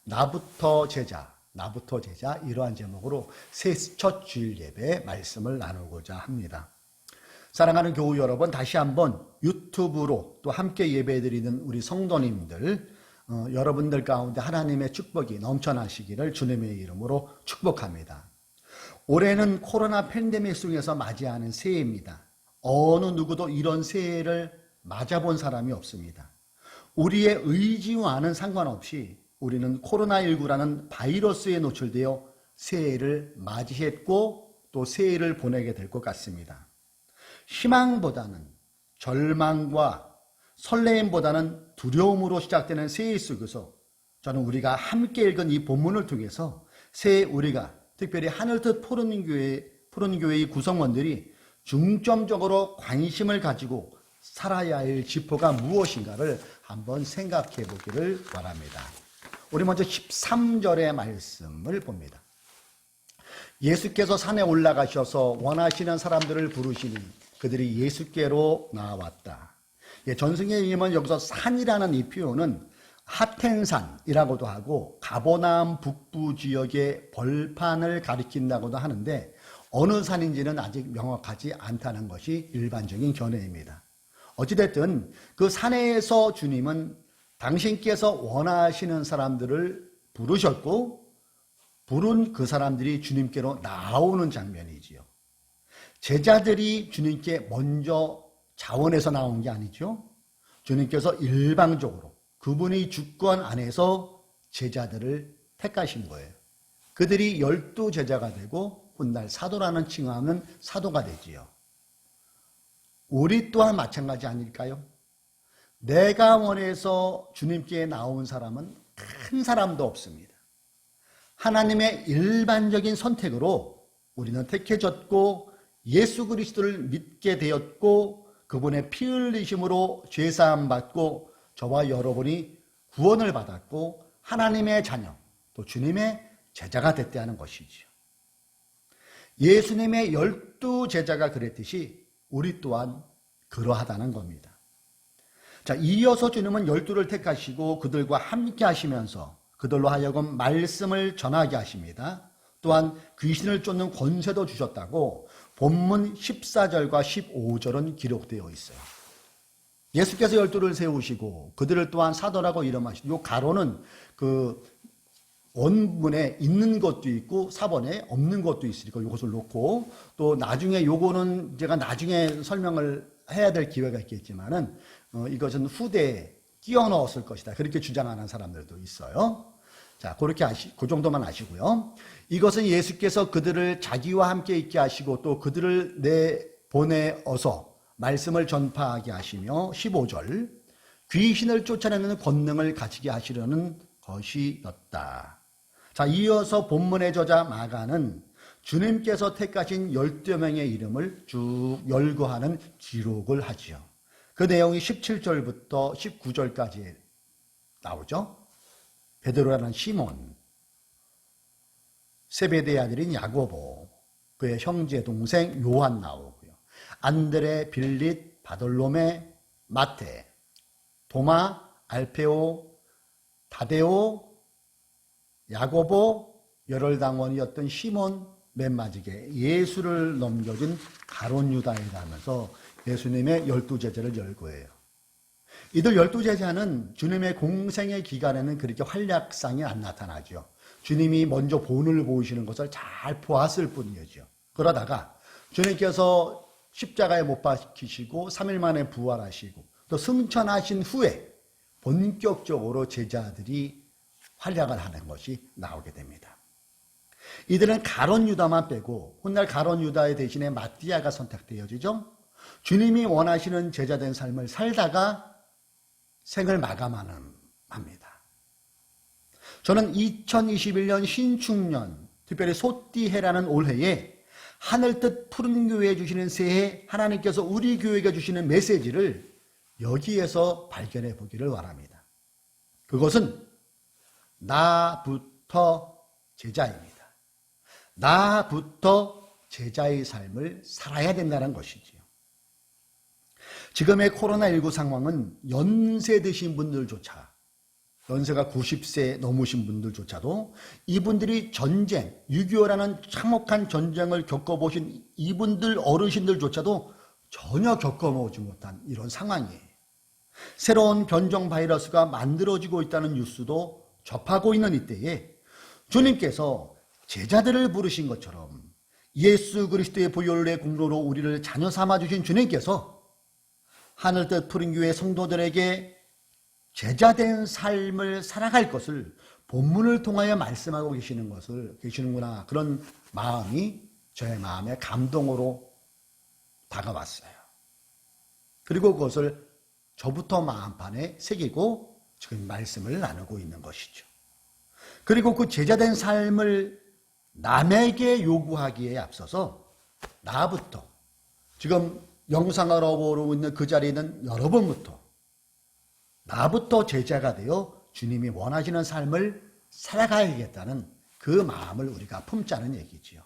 나부터 제자 이러한 제목으로 새 첫 주일 예배 말씀을 나누고자 합니다. 사랑하는 교우 여러분, 다시 한번 유튜브로 또 함께 예배드리는 우리 성도님들, 여러분들 가운데 하나님의 축복이 넘쳐나시기를 주님의 이름으로 축복합니다. 올해는 코로나 팬데믹 속에서 맞이하는 새해입니다. 어느 누구도 이런 새해를 맞아본 사람이 없습니다. 우리의 의지와는 상관없이 우리는 코로나19라는 바이러스에 노출되어 새해를 맞이했고 또 새해를 보내게 될 것 같습니다. 희망보다는 절망과 설레임보다는 두려움으로 시작되는 새해 속에서 저는 우리가 함께 읽은 이 본문을 통해서 새해 우리가 특별히 하늘뜻 푸른교회의 구성원들이 중점적으로 관심을 가지고 살아야 할 지표가 무엇인가를 한번 생각해 보기를 바랍니다. 우리 먼저 13절의 말씀을 봅니다. 예수께서 산에 올라가셔서 원하시는 사람들을 부르시니 그들이 예수께로 나왔다. 전승의 의미는 여기서 산이라는 이 표현은 하텐산이라고도 하고 가버나움 북부 지역의 벌판을 가리킨다고도 하는데 어느 산인지는 아직 명확하지 않다는 것이 일반적인 견해입니다. 어찌됐든 그 산에서 주님은 당신께서 원하시는 사람들을 부르셨고 부른 그 사람들이 주님께로 나오는 장면이지요. 제자들이 주님께 먼저 자원해서 나온 게 아니죠. 주님께서 일방적으로 그분의 주권 안에서 제자들을 택하신 거예요. 그들이 12제자가 되고 훗날 사도라는 칭함은 사도가 되지요. 우리 또한 마찬가지 아닐까요? 내가 원해서 주님께 나온 사람은 큰 사람도 없습니다. 하나님의 일반적인 선택으로 우리는 택해졌고 예수 그리스도를 믿게 되었고 그분의 피 흘리심으로 죄사함 받고 저와 여러분이 구원을 받았고 하나님의 자녀 또 주님의 제자가 됐다는 것이지요. 예수님의 12제자가 그랬듯이 우리 또한 그러하다는 겁니다. 자, 이어서 주님은 12를 택하시고 그들과 함께 하시면서 그들로 하여금 말씀을 전하게 하십니다. 또한 귀신을 쫓는 권세도 주셨다고 본문 14절과 15절은 기록되어 있어요. 예수께서 12를 세우시고 그들을 또한 사도라고 이름하시고 이 가로는 그 원문에 있는 것도 있고 사본에 없는 것도 있으니까 이것을 놓고 또 나중에 요거는 제가 나중에 설명을 해야 될 기회가 있겠지만은 이것은 후대에 끼워 넣었을 것이다. 그렇게 주장하는 사람들도 있어요. 자, 그렇게 그 정도만 아시고요. 이것은 예수께서 그들을 자기와 함께 있게 하시고 또 그들을 내보내어서 말씀을 전파하게 하시며 15절 귀신을 쫓아내는 권능을 가지게 하시려는 것이었다. 자, 이어서 본문의 저자 마가는 주님께서 택하신 12명의 이름을 쭉 열거하는 기록을 하지요. 그 내용이 17절부터 19절까지 나오죠. 베드로라는 시몬, 세베대의 아들인 야고보, 그의 형제 동생 요한 나오고요. 안드레, 빌릿, 바돌로메, 마테, 도마, 알페오, 다데오, 야고보, 열혈당원이었던 시몬, 맨 마지막에 예수를 넘겨준 가룟 유다이다 하면서 예수님의 12제자를 열거해요. 이들 12제자는 주님의 공생의 기간에는 그렇게 활약상이 안 나타나죠. 주님이 먼저 본을 보이시는 것을 잘 보았을 뿐이죠. 그러다가 주님께서 십자가에 못 박히시고 3일 만에 부활하시고 또 승천하신 후에 본격적으로 제자들이 활약을 하는 것이 나오게 됩니다. 이들은 가룟 유다만 빼고 훗날 가룟 유다의 대신에 마띠아가 선택되어지죠. 주님이 원하시는 제자된 삶을 살다가 생을 마감하는 합니다. 저는 2021년 신축년 특별히 소띠해라는 올해에 하늘뜻 푸른 교회에 주시는 새해 하나님께서 우리 교회가 주시는 메시지를 여기에서 발견해 보기를 바랍니다. 그것은 나부터 제자입니다. 나부터 제자의 삶을 살아야 된다는 것이지요. 지금의 코로나19 상황은 연세 드신 분들조차 연세가 90세 넘으신 분들조차도 이분들이 전쟁, 6.25라는 참혹한 전쟁을 겪어보신 이분들 어르신들조차도 전혀 겪어보지 못한 이런 상황이에요. 새로운 변종 바이러스가 만들어지고 있다는 뉴스도 접하고 있는 이때에 주님께서 제자들을 부르신 것처럼 예수 그리스도의 보혈의 공로로 우리를 자녀 삼아주신 주님께서 하늘뜻 푸른 교회 성도들에게 제자된 삶을 살아갈 것을 본문을 통하여 말씀하고 계시는구나. 그런 마음이 저의 마음에 감동으로 다가왔어요. 그리고 그것을 저부터 마음판에 새기고 지금 말씀을 나누고 있는 것이죠. 그리고 그 제자된 삶을 남에게 요구하기에 앞서서 나부터, 지금 영상을 보고 있는 그 자리에 있는 여러분부터 나부터 제자가 되어 주님이 원하시는 삶을 살아가야겠다는 그 마음을 우리가 품자는 얘기지요.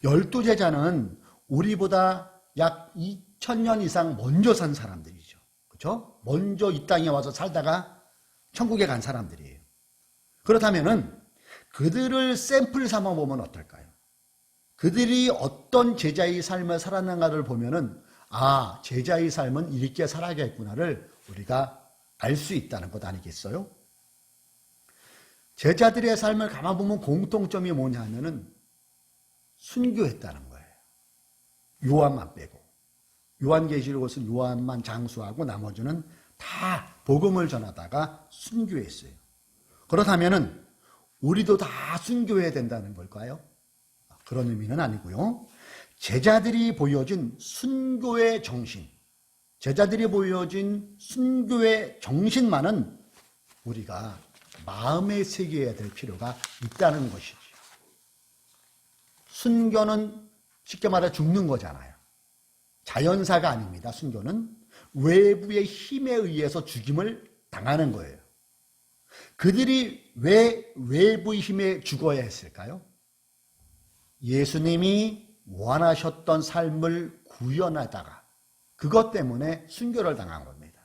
12제자는 우리보다 약 2000년 이상 먼저 산 사람들이죠. 그렇죠? 먼저 이 땅에 와서 살다가 천국에 간 사람들이에요. 그렇다면은 그들을 샘플 삼아 보면 어떨까요? 그들이 어떤 제자의 삶을 살았는가를 보면은 아, 제자의 삶은 이렇게 살아야겠구나를 우리가 알 수 있다는 것 아니겠어요? 제자들의 삶을 가만 보면 공통점이 뭐냐 하면은 순교했다는 거예요. 요한만 빼고. 요한계시록은 요한만 장수하고 나머지는 다 복음을 전하다가 순교했어요. 그렇다면은 우리도 다 순교해야 된다는 걸까요? 그런 의미는 아니고요. 제자들이 보여준 순교의 정신, 제자들이 보여준 순교의 정신만은 우리가 마음에 새겨야 될 필요가 있다는 것이죠. 순교는 쉽게 말해 죽는 거잖아요. 자연사가 아닙니다. 순교는 외부의 힘에 의해서 죽임을 당하는 거예요. 그들이 왜 외부의 힘에 죽어야 했을까요? 예수님이 원하셨던 삶을 구현하다가 그것 때문에 순교를 당한 겁니다.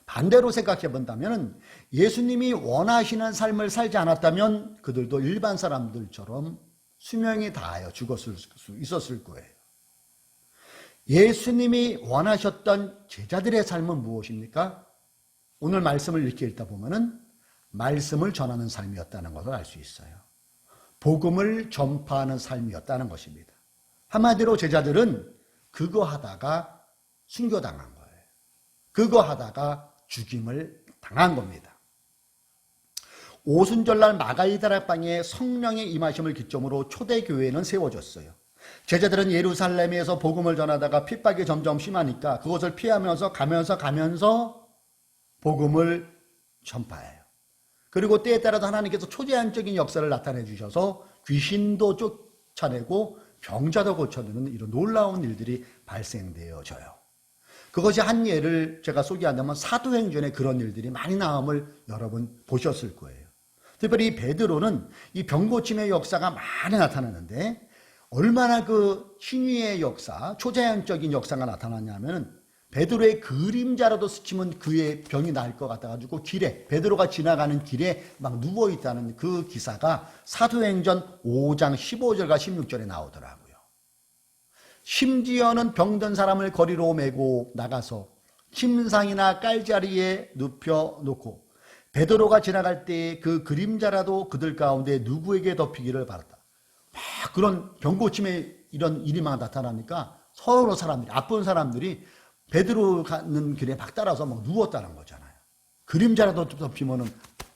반대로 생각해 본다면 예수님이 원하시는 삶을 살지 않았다면 그들도 일반 사람들처럼 수명이 다하여 죽었을 수 있었을 거예요. 예수님이 원하셨던 제자들의 삶은 무엇입니까? 오늘 말씀을 이렇게 읽다 보면은 말씀을 전하는 삶이었다는 것을 알 수 있어요. 복음을 전파하는 삶이었다는 것입니다. 한마디로 제자들은 그거 하다가 순교당한 거예요. 그거 하다가 죽임을 당한 겁니다. 오순절날 마가이 다락방에 성령의 임하심을 기점으로 초대교회는 세워졌어요. 제자들은 예루살렘에서 복음을 전하다가 핍박이 점점 심하니까 그것을 피하면서 가면서 복음을 전파해요. 그리고 때에 따라서 하나님께서 초제한적인 역사를 나타내 주셔서 귀신도 쫓아내고 병자도 고쳐주는 이런 놀라운 일들이 발생되어져요. 그것이 한 예를 제가 소개한다면 사도행전에 그런 일들이 많이 나옴을 여러분 보셨을 거예요. 특별히 베드로는 이 병고침의 역사가 많이 나타나는데 얼마나 그 신위의 역사, 초자연적인 역사가 나타나냐면 베드로의 그림자라도 스치면 그의 병이 나을 것 같아가지고 길에 베드로가 지나가는 길에 막 누워있다는 그 기사가 사도행전 5장 15절과 16절에 나오더라고요. 심지어는 병든 사람을 거리로 메고 나가서 침상이나 깔자리에 눕혀놓고 베드로가 지나갈 때 그 그림자라도 그들 가운데 누구에게 덮이기를 바랐다. 막 그런 병고침에 이런 일이 막 나타나니까 서로 사람들이, 아픈 사람들이 베드로 가는 길에 막 따라서 막 누웠다는 거잖아요. 그림자라도 덮이면은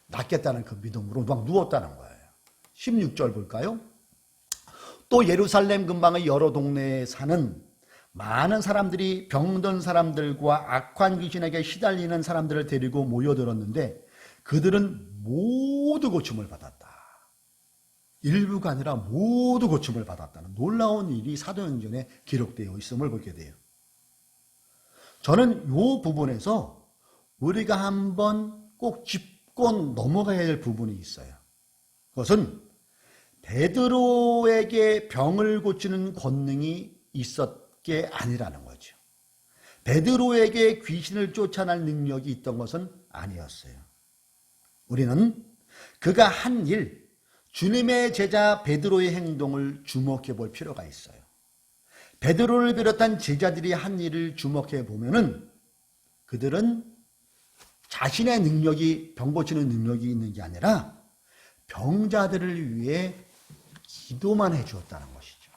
낫겠다는 그 믿음으로 막 누웠다는 거예요. 16절 볼까요? 또 예루살렘 근방의 여러 동네에 사는 많은 사람들이 병든 사람들과 악한 귀신에게 시달리는 사람들을 데리고 모여들었는데 그들은 모두 고침을 받았다. 일부가 아니라 모두 고침을 받았다는 놀라운 일이 사도행전에 기록되어 있음을 보게 돼요. 저는 이 부분에서 우리가 한번 꼭 짚고 넘어가야 될 부분이 있어요. 그것은 베드로에게 병을 고치는 권능이 있었게 아니라는 거죠. 베드로에게 귀신을 쫓아낼 능력이 있던 것은 아니었어요. 우리는 그가 한 일, 주님의 제자 베드로의 행동을 주목해 볼 필요가 있어요. 베드로를 비롯한 제자들이 한 일을 주목해 보면은 그들은 자신의 능력이, 병 고치는 능력이 있는 게 아니라 병자들을 위해 기도만 해 주었다는 것이죠.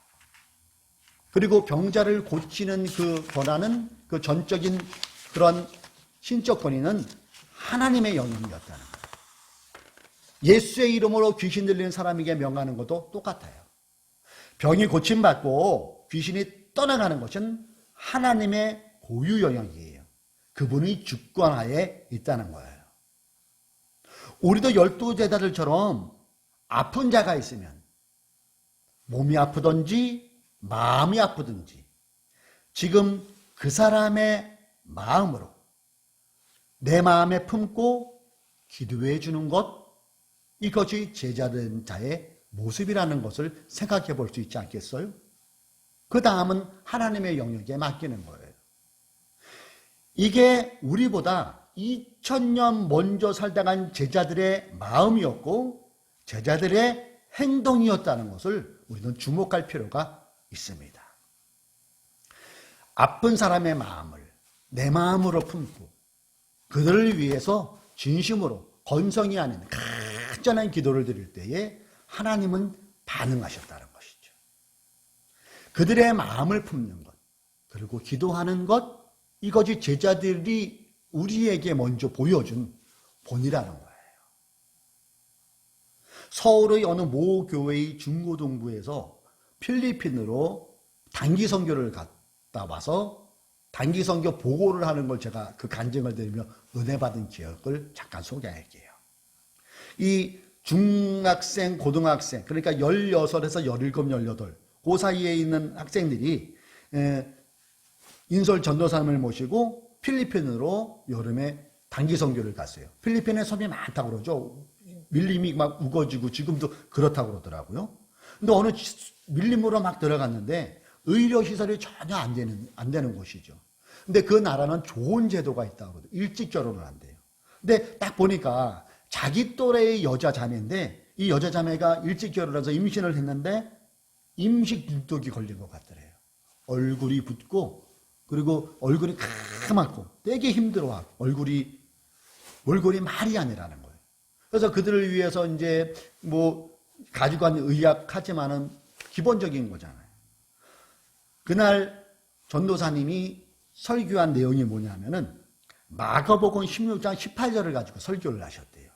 그리고 병자를 고치는 그 권한은, 그 전적인 그런 신적 권위는 하나님의 영역이었다는 거예요. 예수의 이름으로 귀신 들리는 사람에게 명하는 것도 똑같아요. 병이 고침받고 귀신이 떠나가는 것은 하나님의 고유 영역이에요. 그분의 주권하에 있다는 거예요. 우리도 12제자들처럼 아픈 자가 있으면 몸이 아프든지 마음이 아프든지 지금 그 사람의 마음으로 내 마음에 품고 기도해 주는 것, 이것이 제자된 자의 모습이라는 것을 생각해 볼 수 있지 않겠어요? 그 다음은 하나님의 영역에 맡기는 거예요. 이게 우리보다 2000년 먼저 살다 간 제자들의 마음이었고 제자들의 행동이었다는 것을 우리는 주목할 필요가 있습니다. 아픈 사람의 마음을 내 마음으로 품고 그들을 위해서 진심으로 건성이 아닌 간절한 기도를 드릴 때에 하나님은 반응하셨다는 것이죠. 그들의 마음을 품는 것, 그리고 기도하는 것, 이것이 제자들이 우리에게 먼저 보여준 본이라는 거예요. 서울의 어느 모 교회의 중고등부에서 필리핀으로 단기 선교를 갔다 와서 단기 선교 보고를 하는 걸 제가 그 간증을 드리며 은혜 받은 기억을 잠깐 소개할게요. 이 중학생, 고등학생, 그러니까 16에서 17, 18, 그 사이에 있는 학생들이 인솔 전도사님을 모시고 필리핀으로 여름에 단기 선교를 갔어요. 필리핀에 섬이 많다고 그러죠. 밀림이 막 우거지고 지금도 그렇다고 그러더라고요. 근데 어느 밀림으로 막 들어갔는데 의료시설이 전혀 안 되는 곳이죠. 근데 그 나라는 좋은 제도가 있다고 그러더라고요. 일찍 결혼을 한대요. 근데 딱 보니까 자기 또래의 여자 자매인데 이 여자 자매가 일찍 결혼해서 임신을 했는데 임식 중독이 걸린 것 같더래요. 얼굴이 붓고 그리고 얼굴이 까맣고 되게 힘들어하고 얼굴이 말이 아니라는 거예요. 그래서 그들을 위해서 이제 뭐 가지고 간 의학하지만은 기본적인 거잖아요. 그날 전도사님이 설교한 내용이 뭐냐면은 마가복음 16장 18절을 가지고 설교를 하셨대요.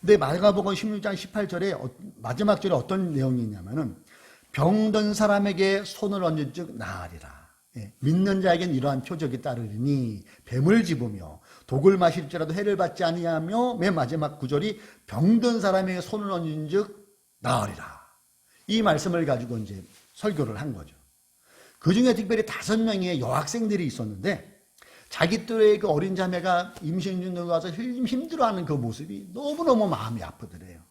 근데 마가복음 16장 18절에 마지막 절에 어떤 내용이 있냐면은 병든 사람에게 손을 얹은 즉 나으리라. 믿는 자에겐 이러한 표적이 따르리니 뱀을 집으며 독을 마실지라도 해를 받지 아니하며 맨 마지막 구절이 병든 사람에게 손을 얹은 즉 나으리라. 이 말씀을 가지고 이제 설교를 한 거죠. 그 중에 특별히 5명의 여학생들이 있었는데 자기 또래의 그 어린 자매가 임신 중에 가서 힘들어하는 그 모습이 너무너무 마음이 아프더래요.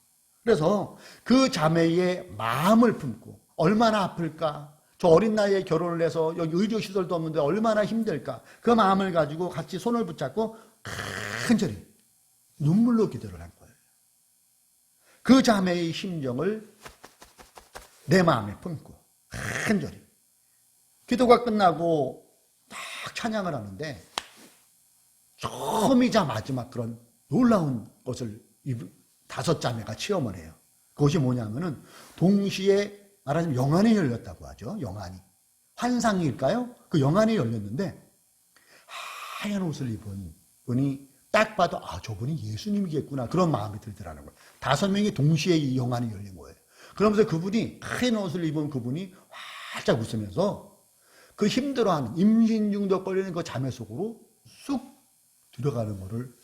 그래서 그 자매의 마음을 품고 얼마나 아플까? 저 어린 나이에 결혼을 해서 여기 의료시설도 없는데 얼마나 힘들까? 그 마음을 가지고 같이 손을 붙잡고 간절히 눈물로 기도를 한 거예요. 그 자매의 심정을 내 마음에 품고 간절히 기도가 끝나고 딱 찬양을 하는데 처음이자 마지막 그런 놀라운 것을 5 자매가 체험을 해요. 그것이 뭐냐면은 동시에 말하자면 영안이 열렸다고 하죠. 영안이. 환상일까요? 그 영안이 열렸는데 하얀 옷을 입은 분이 딱 봐도 저분이 예수님이겠구나 그런 마음이 들더라는 거예요. 5명이 동시에 이 영안이 열린 거예요. 그러면서 그분이 하얀 옷을 입은 그분이 활짝 웃으면서 그 힘들어하는 임신 중독 걸리는 그 자매 속으로 쑥 들어가는 것을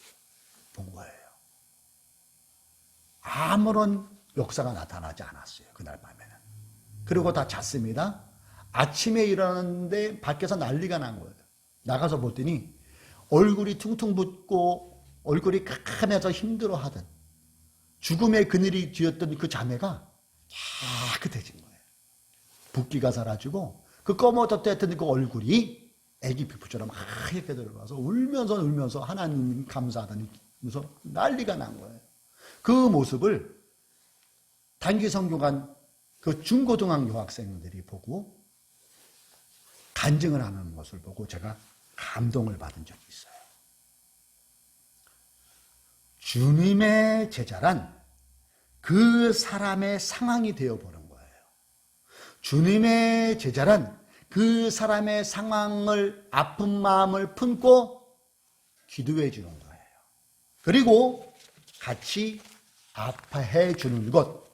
본 거예요. 아무런 역사가 나타나지 않았어요. 그날 밤에는. 그리고 다 잤습니다. 아침에 일어났는데 밖에서 난리가 난 거예요. 나가서 봤더니 얼굴이 퉁퉁 붓고 얼굴이 캄캄해서 힘들어하던 죽음의 그늘이 뒤었던 그 자매가 깨끗해진 거예요. 붓기가 사라지고 그 검어졌던 그 얼굴이 애기 피부처럼 하얗게 들어가서 울면서 하나님 감사하다니 그래서 난리가 난 거예요. 그 모습을 단기 성교관 그 중고등학교 학생들이 보고 간증을 하는 것을 보고 제가 감동을 받은 적이 있어요. 주님의 제자란 그 사람의 상황이 되어보는 거예요. 주님의 제자란 그 사람의 상황을, 아픈 마음을 품고 기도해 주는 거예요. 그리고 같이 아파해 주는 것,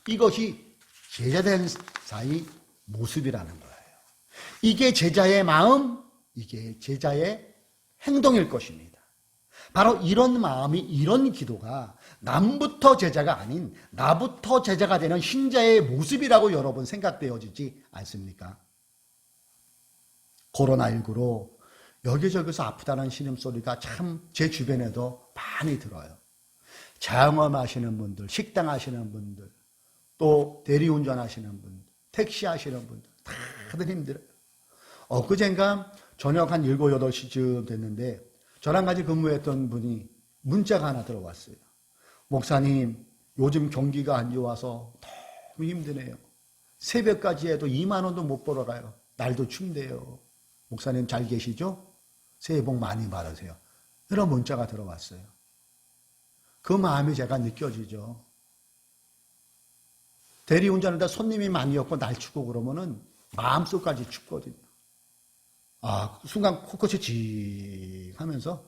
이것이 제자된 사이 모습이라는 거예요. 이게 제자의 마음, 이게 제자의 행동일 것입니다. 바로 이런 마음이, 이런 기도가 남부터 제자가 아닌 나부터 제자가 되는 신자의 모습이라고 여러분 생각되어지지 않습니까? 코로나19로 여기저기서 아프다는 신음소리가 참 제 주변에도 많이 들어요. 자영업하시는 분들, 식당 하시는 분들, 또 대리운전 하시는 분들, 택시 하시는 분들 다들 힘들어요. 엊그젠가 저녁 한 7, 8시쯤 됐는데 저랑 같이 근무했던 분이 문자가 하나 들어왔어요. 목사님, 요즘 경기가 안 좋아서 너무 힘드네요. 새벽까지 해도 2만 원도 못 벌어가요. 날도 춥대요. 목사님 잘 계시죠? 새해 복 많이 받으세요. 이런 문자가 들어왔어요. 그 마음이 제가 느껴지죠. 대리운전하다 손님이 많이 없고 날 춥고 그러면은 마음속까지 춥거든요. 순간 코끝이 직 하면서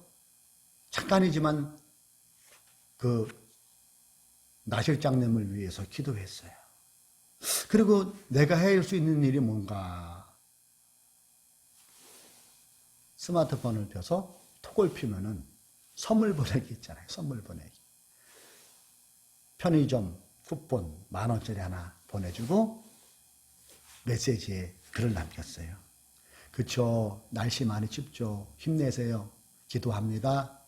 잠깐이지만 그 나실장님을 위해서 기도했어요. 그리고 내가 해야 할 수 있는 일이 뭔가? 스마트폰을 펴서 톡을 피면은 선물 보내기 있잖아요. 선물 보내기. 편의점 쿠폰 10,000원짜리 하나 보내주고 메시지에 글을 남겼어요. 그쵸, 날씨 많이 춥죠. 힘내세요. 기도합니다.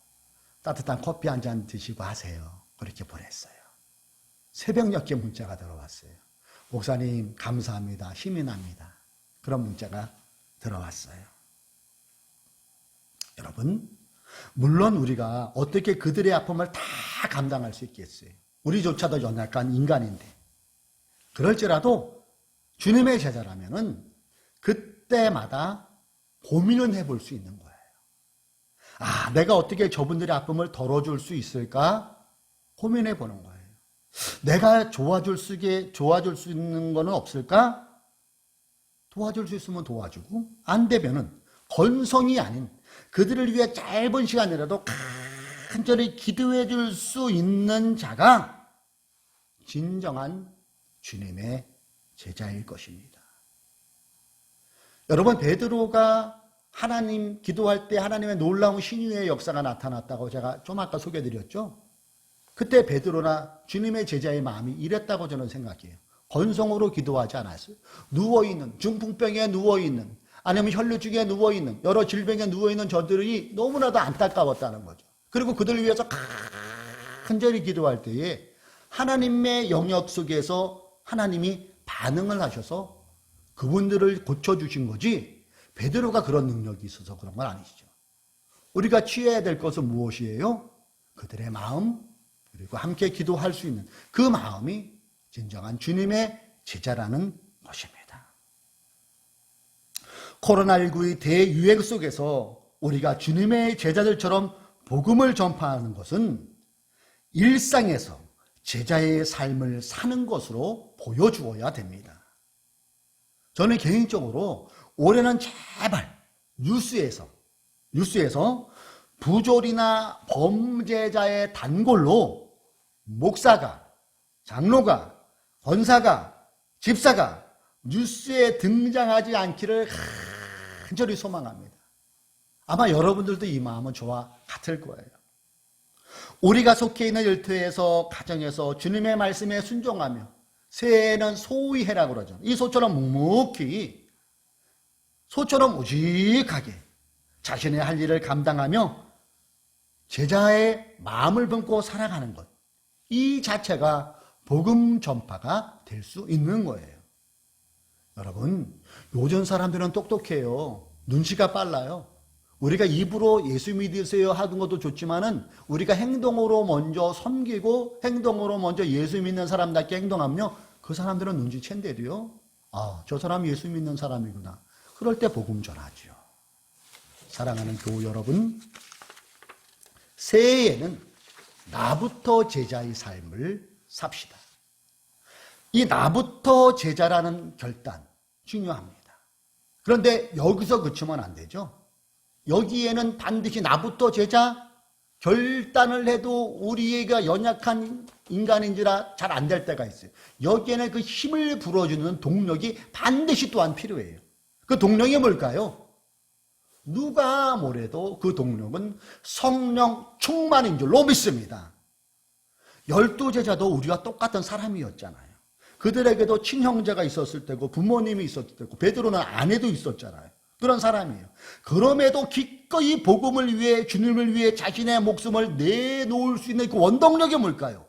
따뜻한 커피 한 잔 드시고 하세요. 그렇게 보냈어요. 새벽녘에 문자가 들어왔어요. 목사님 감사합니다. 힘이 납니다. 그런 문자가 들어왔어요. 여러분, 물론 우리가 어떻게 그들의 아픔을 다 감당할 수 있겠어요. 우리조차도 연약한 인간인데. 그럴지라도 주님의 제자라면은 그때마다 고민은 해볼 수 있는 거예요. 내가 어떻게 저분들의 아픔을 덜어줄 수 있을까? 고민해 보는 거예요. 내가 도와줄 수 있는 거는 없을까? 도와줄 수 있으면 도와주고, 안 되면은 건성이 아닌 그들을 위해 짧은 시간이라도 간절히 기도해 줄 수 있는 자가 진정한 주님의 제자일 것입니다. 여러분, 베드로가 하나님 기도할 때 하나님의 놀라운 신유의 역사가 나타났다고 제가 좀 아까 소개해드렸죠. 그때 베드로나 주님의 제자의 마음이 이랬다고 저는 생각해요. 건성으로 기도하지 않았어요. 누워있는, 중풍병에 누워있는, 아니면 혈루증에 누워있는, 여러 질병에 누워있는 저들이 너무나도 안타까웠다는 거죠. 그리고 그들을 위해서 간절히 기도할 때에 하나님의 영역 속에서 하나님이 반응을 하셔서 그분들을 고쳐주신 거지, 베드로가 그런 능력이 있어서 그런 건 아니시죠. 우리가 취해야 될 것은 무엇이에요? 그들의 마음, 그리고 함께 기도할 수 있는 그 마음이 진정한 주님의 제자라는 것입니다. 코로나19의 대유행 속에서 우리가 주님의 제자들처럼 복음을 전파하는 것은 일상에서 제자의 삶을 사는 것으로 보여주어야 됩니다. 저는 개인적으로 올해는 제발 뉴스에서 부조리나 범죄자의 단골로 목사가, 장로가, 권사가, 집사가 뉴스에 등장하지 않기를 간절히 소망합니다. 아마 여러분들도 이 마음은 저와 같을 거예요. 우리가 속해 있는 일터에서, 가정에서 주님의 말씀에 순종하며 새해에는 소위 해라 그러죠. 이 소처럼 묵묵히, 소처럼 우직하게 자신의 할 일을 감당하며 제자의 마음을 품고 살아가는 것, 이 자체가 복음 전파가 될 수 있는 거예요. 여러분, 요즘 사람들은 똑똑해요. 눈치가 빨라요. 우리가 입으로 예수 믿으세요 하는 것도 좋지만은 우리가 행동으로 먼저 섬기고 행동으로 먼저 예수 믿는 사람답게 행동하면요, 그 사람들은 눈치챈대도요, 아, 저 사람 예수 믿는 사람이구나. 그럴 때 복음 전하죠. 사랑하는 교우 여러분, 새해에는 나부터 제자의 삶을 삽시다. 이 나부터 제자라는 결단 중요합니다. 그런데 여기서 그치면 안 되죠. 여기에는 반드시 나부터 제자 결단을 해도 우리가 연약한 인간인지라 잘 안 될 때가 있어요. 여기에는 그 힘을 불어주는 동력이 반드시 또한 필요해요. 그 동력이 뭘까요? 누가 뭐래도 그 동력은 성령 충만인 줄로 믿습니다. 12제자도 우리와 똑같은 사람이었잖아요. 그들에게도 친형제가 있었을 때고 부모님이 있었을 때고 베드로는 아내도 있었잖아요. 그런 사람이에요. 그럼에도 기꺼이 복음을 위해, 주님을 위해 자신의 목숨을 내놓을 수 있는 그 원동력이 뭘까요?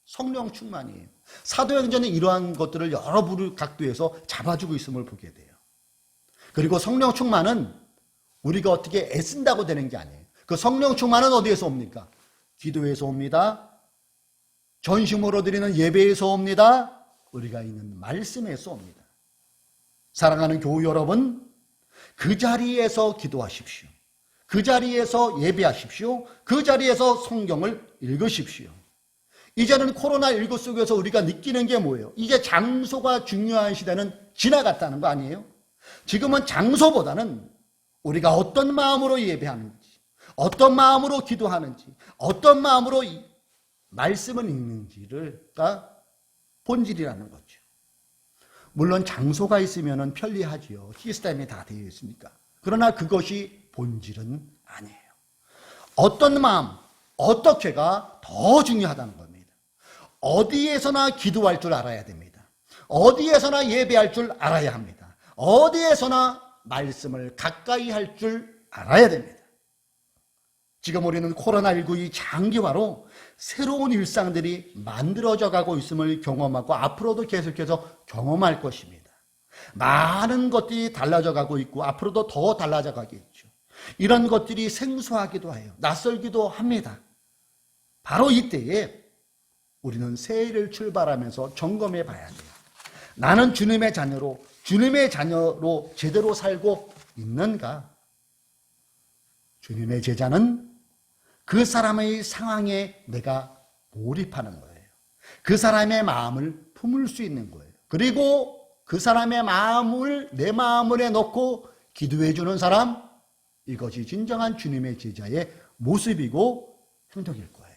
성령 충만이에요. 사도행전에 이러한 것들을 여러 각도에서 잡아주고 있음을 보게 돼요. 그리고 성령 충만은 우리가 어떻게 애쓴다고 되는 게 아니에요. 그 성령 충만은 어디에서 옵니까? 기도에서 옵니다. 전심으로 드리는 예배에서 옵니다. 우리가 있는 말씀에서 옵니다. 사랑하는 교우 여러분, 그 자리에서 기도하십시오. 그 자리에서 예배하십시오. 그 자리에서 성경을 읽으십시오. 이제는 코로나19 속에서 우리가 느끼는 게 뭐예요? 이제 장소가 중요한 시대는 지나갔다는 거 아니에요? 지금은 장소보다는 우리가 어떤 마음으로 예배하는지, 어떤 마음으로 기도하는지, 어떤 마음으로 말씀을 읽는지가 본질이라는 거죠. 물론 장소가 있으면 편리하지요. 시스템이 다 되어 있으니까. 그러나 그것이 본질은 아니에요. 어떤 마음, 어떻게가 더 중요하다는 겁니다. 어디에서나 기도할 줄 알아야 됩니다. 어디에서나 예배할 줄 알아야 합니다. 어디에서나 말씀을 가까이 할 줄 알아야 됩니다. 지금 우리는 코로나19 이 장기화로 새로운 일상들이 만들어져 가고 있음을 경험하고 앞으로도 계속해서 경험할 것입니다. 많은 것들이 달라져 가고 있고 앞으로도 더 달라져 가겠죠. 이런 것들이 생소하기도 해요. 낯설기도 합니다. 바로 이때에 우리는 새해를 출발하면서 점검해 봐야 돼요. 나는 주님의 자녀로 제대로 살고 있는가? 주님의 제자는 그 사람의 상황에 내가 몰입하는 거예요. 그 사람의 마음을 품을 수 있는 거예요. 그리고 그 사람의 마음을 내 마음에 넣고 기도해 주는 사람, 이것이 진정한 주님의 제자의 모습이고 행동일 거예요.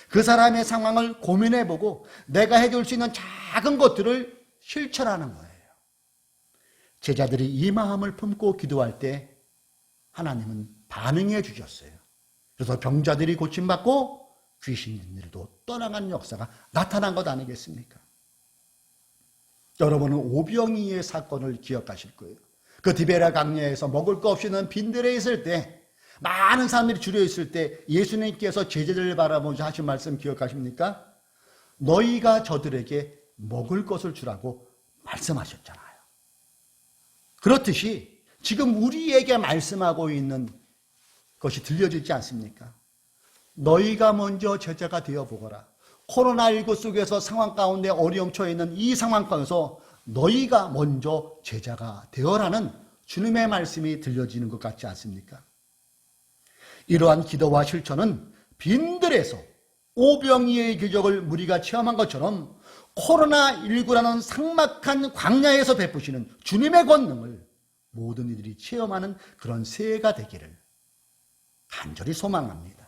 그 사람의 상황을 고민해보고 내가 해줄 수 있는 작은 것들을 실천하는 거예요. 제자들이 이 마음을 품고 기도할 때 하나님은 반응해 주셨어요. 그래서 병자들이 고침받고 귀신들도 떠나간 역사가 나타난 것 아니겠습니까? 여러분은 오병이의 사건을 기억하실 거예요. 그 디베랴 강야에서 먹을 거 없이는 빈들에 있을 때, 많은 사람들이 줄여 있을 때 예수님께서 제자들을 바라보면서 하신 말씀 기억하십니까? 너희가 저들에게 먹을 것을 주라고 말씀하셨잖아요. 그렇듯이 지금 우리에게 말씀하고 있는 것이 들려지지 않습니까? 너희가 먼저 제자가 되어보거라. 코로나19 속에서 상황 가운데 어려움 처해 있는 이 상황 가운데서 너희가 먼저 제자가 되어라는 주님의 말씀이 들려지는 것 같지 않습니까? 이러한 기도와 실천은 빈들에서 오병이의 기적을 우리가 체험한 것처럼 코로나19라는 삭막한 광야에서 베푸시는 주님의 권능을 모든 이들이 체험하는 그런 새해가 되기를 간절히 소망합니다.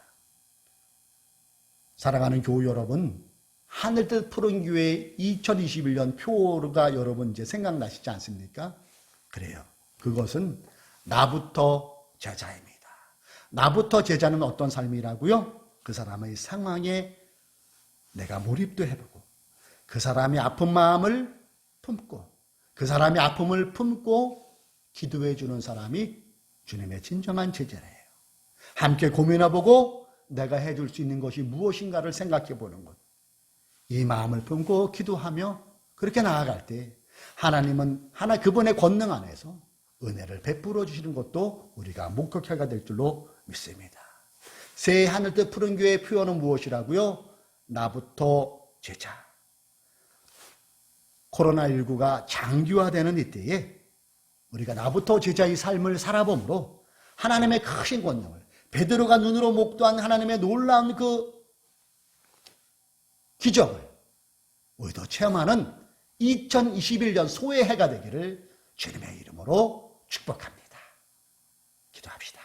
사랑하는 교우 여러분, 하늘뜻 푸른 교회 2021년 표가 여러분 이제 생각나시지 않습니까? 그래요. 그것은 나부터 제자입니다. 나부터 제자는 어떤 삶이라고요? 그 사람의 상황에 내가 몰입도 해보고 그 사람의 아픈 마음을 품고 그 사람의 아픔을 품고 기도해 주는 사람이 주님의 진정한 제자예요. 함께 고민해보고 내가 해줄 수 있는 것이 무엇인가를 생각해 보는 것. 이 마음을 품고 기도하며 그렇게 나아갈 때 하나님은 그분의 권능 안에서 은혜를 베풀어 주시는 것도 우리가 목격해가 될 줄로 믿습니다. 새 하늘 뜻 푸른 교회의 표현은 무엇이라고요? 나부터 제자. 코로나19가 장기화되는 이때에 우리가 나부터 제자의 삶을 살아봄으로 하나님의 크신 권능을, 베드로가 눈으로 목도한 하나님의 놀라운 그 기적을 우리도 체험하는 2021년 소의 해가 되기를 주님의 이름으로 축복합니다. 기도합시다.